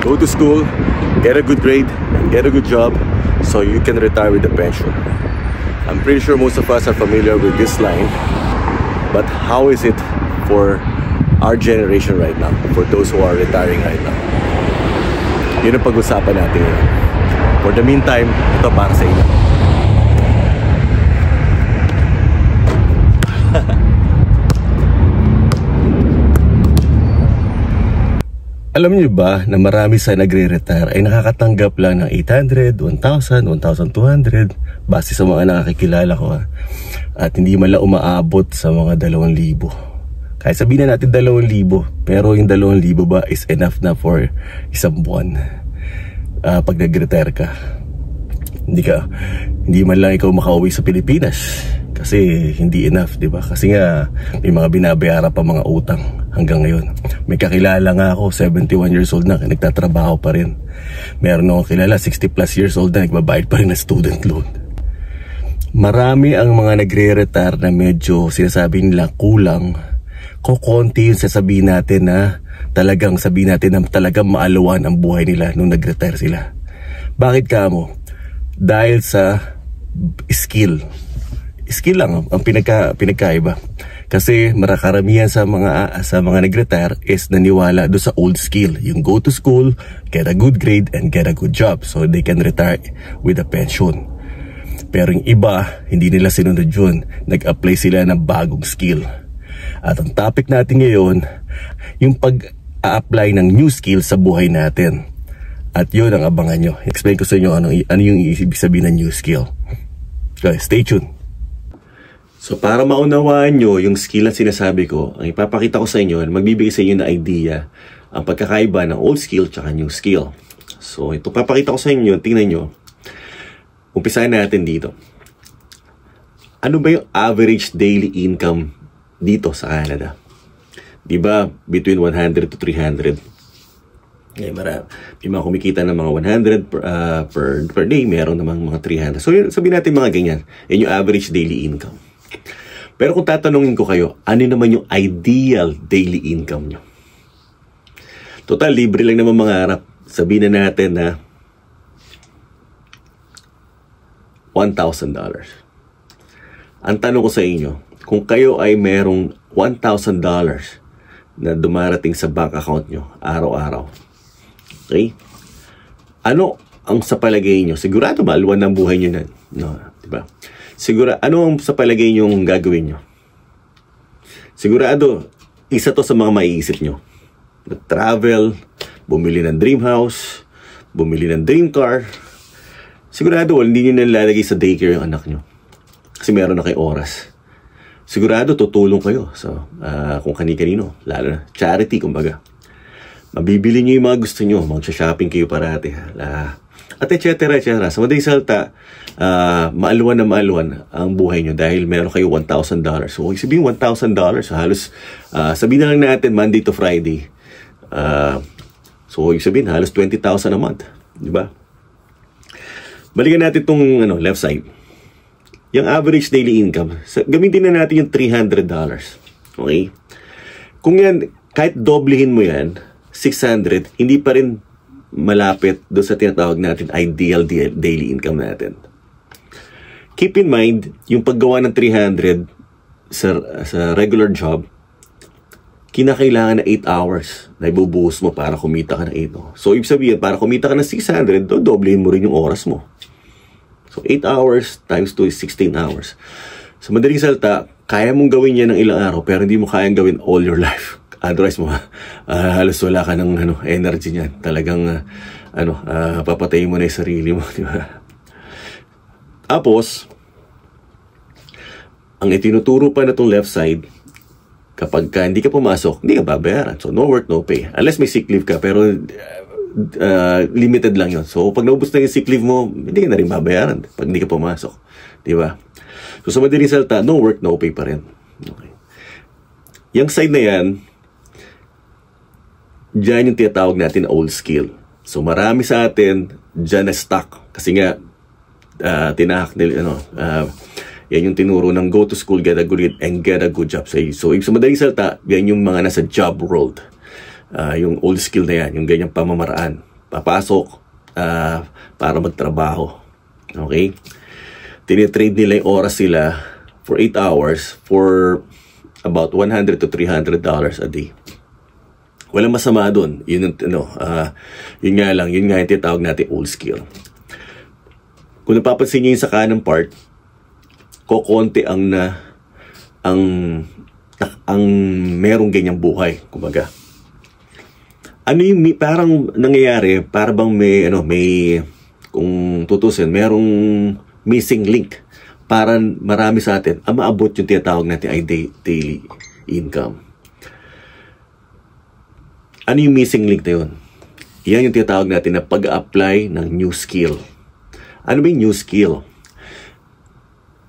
Go to school, get a good grade, and get a good job so you can retire with a pension. I'm pretty sure most of us are familiar with this line, but how is it for our generation right now, for those who are retiring right now? Yun ang pag-usapan natin ngayon. For the meantime, ito para sa inyo. Alam niyo ba na marami sa nagre-retire ay nakakatanggap lang ng 800, 1,000, 1,200 base sa mga nakakikilala ko at hindi man lang umaabot sa mga 2,000. Kahit sabihin na natin 2,000, pero yung 2,000 ba is enough na for isang buwan pag nag-retire ka? Hindi man lang ikaw makauwi sa Pilipinas kasi hindi enough, di ba? Kasi nga may mga binabayaran pa mga utang hanggang ngayon. May kakilala nga ako, 71 years old na, nagtatrabaho pa rin. Meron akong kilala, 60 plus years old na, nagbabayad pa rin ng student loan. Marami ang mga nagre-retire na medyo sinasabi nila kulang. Kukunti yung sasabihin natin na talagang sabihin natin na talagang maaluan ang buhay nila nung nag-retire sila. Bakit ka mo? Dahil sa skill. Skill lang ang pinagkaiba. Kasi karamihan sa mga nag-retire is naniwala do sa old skill. Yung go to school, get a good grade, and get a good job so they can retire with a pension. Pero yung iba, hindi nila sinunod yun. Nag-apply sila ng bagong skill. At ang topic natin ngayon, yung pag-a-apply ng new skill sa buhay natin. At yun ang abangan nyo. Explain ko sa inyo ano yung ibig sabihin ng new skill. Okay, stay tuned. So para maunawaan nyo yung skill na sinasabi ko, ang ipapakita ko sa inyo, magbibigay sa inyo na idea ang pagkakaiba ng old skill at new skill. So ito papakita ko sa inyo, tingnan nyo. Umpisahan natin dito. Ano ba yung average daily income dito sa Canada? Diba between 100 to 300? May mga kumikita ng mga 100 per day, meron namang mga 300. So sabihin natin mga ganyan, yan yung average daily income. Pero kung tatanungin ko kayo, ano naman yung ideal daily income nyo? Total, libre lang naman mangarap. Sabihin na natin na $1,000. Ang tanong ko sa inyo, kung kayo ay merong $1,000 na dumarating sa bank account nyo araw-araw, okay? Ano ang sa palagay nyo? Sigurado maluwan ng buhay nyo na. No, diba? Sigurado, ano ang sa palagay nyo gagawin nyo? Sigurado, isa to sa mga maiisip nyo. Travel, bumili ng dream house, bumili ng dream car. Sigurado, hindi nyo nalalagay sa daycare yung anak nyo. Kasi meron na kayo oras. Sigurado, tutulong kayo. So, kung kani-kanino, lalo na charity, kumbaga. Mabibili nyo yung mga gusto nyo. Mag-shopping kayo parati. At etc. Sa madaling salta, maaluan na maaluan ang buhay nyo dahil meron kayo $1,000. So, sabihin $1,000, so halos, sabihin na lang natin Monday to Friday. So, sabihin halos 20,000 a month. Diba? Balikan natin itong left side. Yung average daily income, gamitin na natin yung $300. Okay? Kung yan, kahit doblehin mo yan, 600, hindi pa rin malapit doon sa tinatawag natin ideal daily income natin. Keep in mind, yung paggawa ng 300 sa regular job, kinakailangan na 8 hours na ibubuhos mo para kumita ka ng 8. So, ibig sabihin, para kumita ka ng 600, doblehin mo rin yung oras mo. So, 8 hours times 2 is 16 hours. Sa madaling salta, kaya mong gawin yan ng ilang araw, pero hindi mo kayang gawin all your life. Otherwise mo, halos wala ka ng energy niyan. Talagang, papatayin mo na yung sarili mo. Diba? Tapos, ang itinuturo pa na itong left side, kapag hindi ka pumasok, hindi ka babayaran. So, no work, no pay. Unless may sick leave ka, pero limited lang yun. So, pag naubos na yung sick leave mo, hindi ka na rin babayaran pag hindi ka pumasok. Diba? So, sa madaling salta, no work, no pay pa rin. Okay. Yung side na yan, dyan yung tinatawag natin old skill. So, marami sa atin dyan na stuck. Kasi nga, tinahak nila, yan yung tinuro ng go to school, get a good grade, and get a good job. So, sa madaling salta, yan yung mga nasa job world. Yung old skill na yan, yung ganyang pamamaraan. papasok para magtrabaho. Okay? Tinitrade nila yung oras sila for 8 hours for about $100 to $300 a day. Walang masama doon. Yun nga yung tinatawag natin old skill. Kung napapansin niyo yung sa kanang part, kokonti ang merong ganyang buhay, kumbaga. Ano yung parang nangyayari, para bang may kung tutusin, merong missing link para marami sa atin ang maabot yung tinatawag natin ay daily income. Ano yung missing link na yun? Yan yung tinatawag natin na pag-apply ng new skill. Ano ba yung new skill?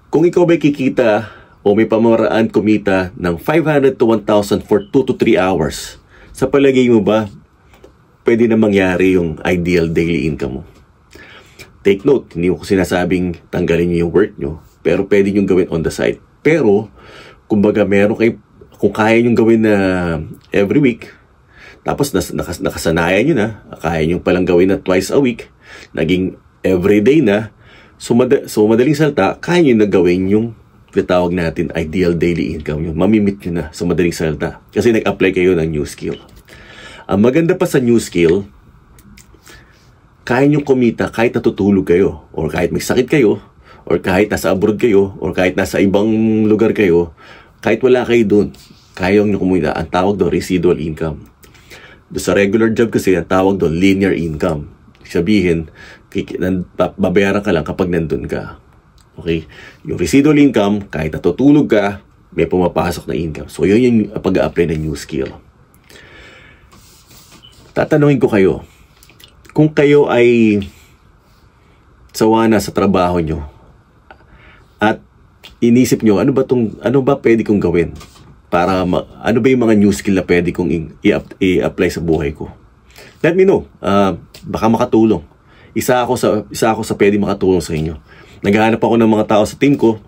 Kung ikaw may kikita o may pamaraan kumita ng 500 to 1,000 for 2 to 3 hours, sa palagay mo ba pwede na mangyari yung ideal daily income mo? Take note, hindi ko sinasabing tanggalin niyo yung work nyo, pero pwede nyo gawin on the side. Pero, kumbaga kung kaya nyo gawin na every week, tapos nakasanayan nyo na, kaya nyo palang gawin na twice a week, naging everyday na, so madaling salta, kaya nyo na gawin yung tinatawag natin ideal daily income nyo. Mamimit nyo na sa madaling salta. Kasi nag-apply kayo ng new skill. Ang maganda pa sa new skill, kaya nyo kumita kahit natutulog kayo, or kahit may sakit kayo, or kahit nasa abroad kayo, or kahit nasa ibang lugar kayo, kahit wala kayo doon, kaya nyo kumita. Ang tawag doon, residual income. Sa regular job kasi, ang tawag doon, linear income. Sabihin, babayaran ka lang kapag nandun ka. Okay? Yung residual income, kahit natutulog ka, may pumapasok na income. So, yun yung pag-a-apply ng new skill. Tatanungin ko kayo, kung kayo ay sawa na sa trabaho nyo at inisip nyo, ano ba pwede kong gawin para ano ba yung mga new skill na pwede kong i-apply sa buhay ko? Let me know. Baka makatulong. Isa ako sa pwede makatulong sa inyo. Naghahanap ako ng mga tao sa team ko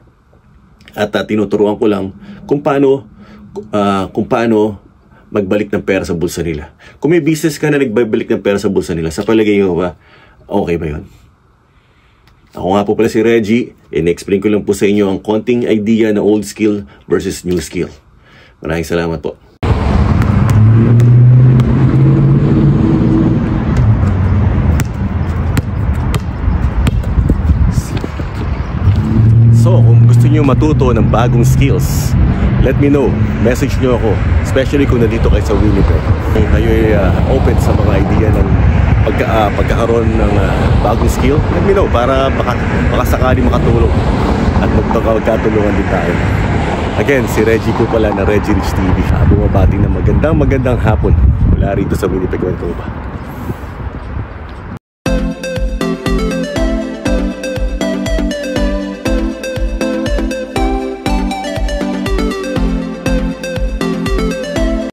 at tinuturuan ko lang kung paano magbalik ng pera sa bulsa nila. Kung may business ka na nagbabalik ng pera sa bulsa nila, sa palagay nyo ba, okay ba yun? Ako nga po pala si Reggie, in-explain ko lang po sa inyo ang konting idea na old skill versus new skill. Maraming salamat po. So, kung gusto niyo matuto ng bagong skills, let me know. Message niyo ako, especially kung nandito kayo sa Winnipeg. Kung kayo ay open sa mga idea ng pagkakaroon ng bagong skill, let me know para baka sakali makatulong at magkatulungan din tayo. Again, si Reggie po pala na Reggie Rich TV. Bumabati ng magandang hapon mula rito sa Winnipeg, Manitoba.